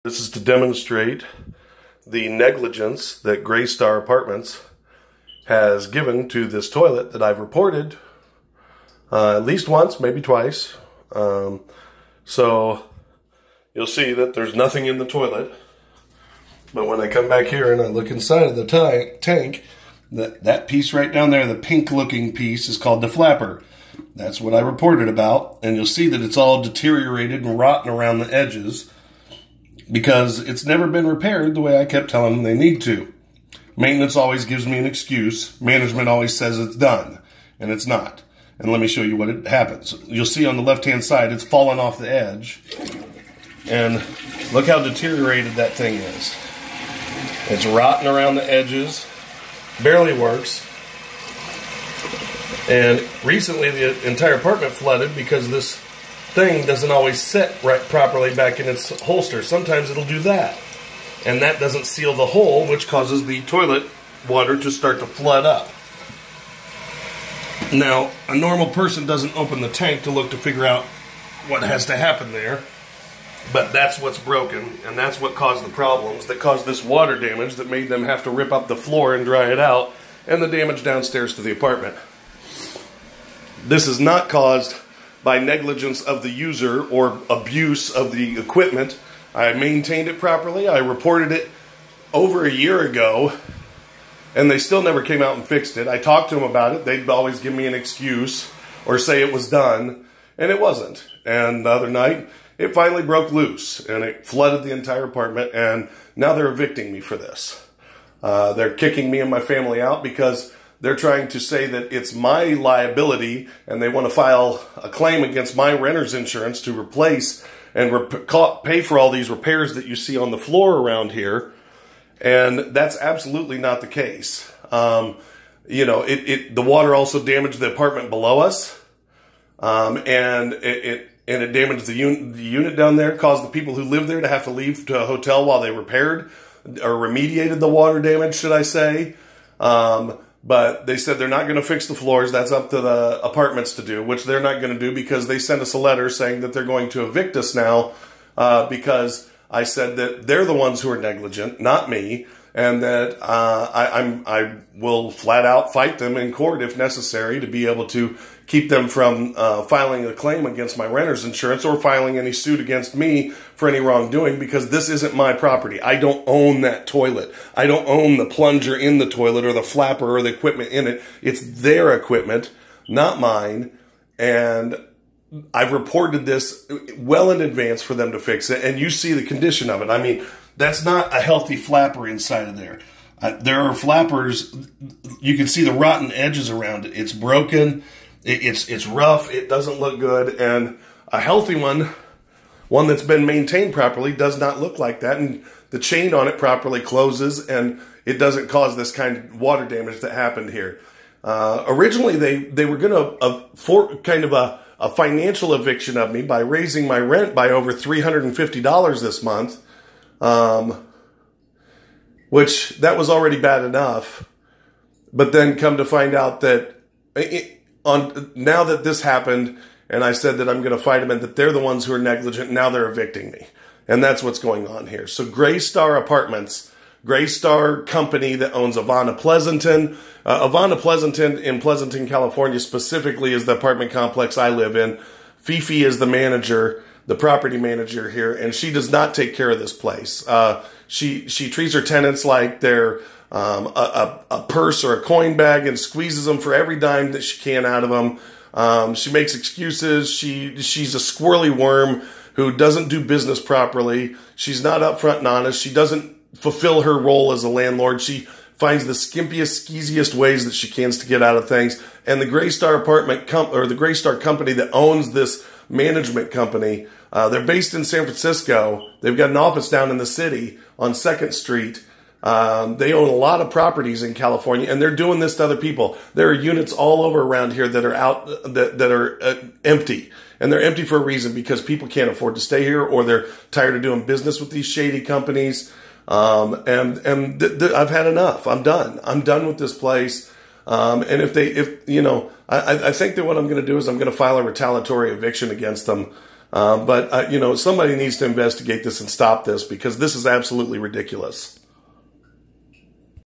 This is to demonstrate the negligence that Greystar Apartments has given to this toilet that I've reported at least once, maybe twice. So you'll see that there's nothing in the toilet. But when I come back here and I look inside of the tank, that piece right down there, the pink looking piece, is called the flapper. That's what I reported about. And you'll see that it's all deteriorated and rotten around the edges, because it's never been repaired the way I kept telling them they need to. Maintenance always gives me an excuse. Management always says it's done, and it's not. And let me show you what it happens. You'll see on the left-hand side, it's fallen off the edge. And look how deteriorated that thing is. It's rotten around the edges, barely works. And recently the entire apartment flooded because this thing doesn't always sit right properly back in its holster. Sometimes it'll do that, and that doesn't seal the hole, which causes the toilet water to start to flood up. Now, a normal person doesn't open the tank to look to figure out what has to happen there, but that's what's broken, and that's what caused the problems that caused this water damage that made them have to rip up the floor and dry it out, and the damage downstairs to the apartment. This is not caused by negligence of the user or abuse of the equipment. I maintained it properly. I reported it over a year ago, and they still never came out and fixed it. I talked to them about it. They'd always give me an excuse or say it was done, and it wasn't. And the other night, it finally broke loose, and it flooded the entire apartment, and now they're evicting me for this. They're kicking me and my family out because they're trying to say that it's my liability, and they want to file a claim against my renter's insurance to replace and pay for all these repairs that you see on the floor around here. And that's absolutely not the case. You know, the water also damaged the apartment below us, and it damaged the unit down there, caused the people who live there to have to leave to a hotel while they repaired or remediated the water damage, should I say. But they said they're not going to fix the floors. That's up to the apartments to do, which they're not going to do because they sent us a letter saying that they're going to evict us now because I said that they're the ones who are negligent, not me, and that I will flat out fight them in court if necessary to be able to keep them from filing a claim against my renter's insurance or filing any suit against me for any wrongdoing, because this isn't my property. I don't own that toilet. I don't own the plunger in the toilet or the flapper or the equipment in it. It's their equipment, not mine. And I've reported this well in advance for them to fix it, and you see the condition of it. I mean, that's not a healthy flapper inside of there. There are flappers, you can see the rotten edges around it. It's broken. It's rough. It doesn't look good. And a healthy one that's been maintained properly, does not look like that. And the chain on it properly closes, and it doesn't cause this kind of water damage that happened here. Originally, they were going to kind of a financial eviction of me by raising my rent by over $350 this month, which that was already bad enough. But then come to find out that now that this happened, and I said that I'm going to fight them and that they're the ones who are negligent, now they're evicting me. And that's what's going on here. So Greystar Apartments, Greystar company that owns Avana Pleasanton. Avana Pleasanton in Pleasanton, California specifically is the apartment complex I live in. Fifi is the manager, the property manager here, and she does not take care of this place. She treats her tenants like they're a purse or a coin bag and squeezes them for every dime that she can out of them. She makes excuses. She's a squirrely worm who doesn't do business properly. She's not upfront and honest. She doesn't fulfill her role as a landlord. She finds the skimpiest, skeeziest ways that she can to get out of things. And the Greystar the Greystar company that owns this management company, they're based in San Francisco. They've got an office down in the city on 2nd Street. They own a lot of properties in California, and they're doing this to other people. There are units all over around here that are that are empty, and they're empty for a reason, because people can't afford to stay here, or they're tired of doing business with these shady companies. I've had enough. I'm done. I'm done with this place. And I think that what I'm going to do is I'm going to file a retaliatory eviction against them. But somebody needs to investigate this and stop this, because this is absolutely ridiculous.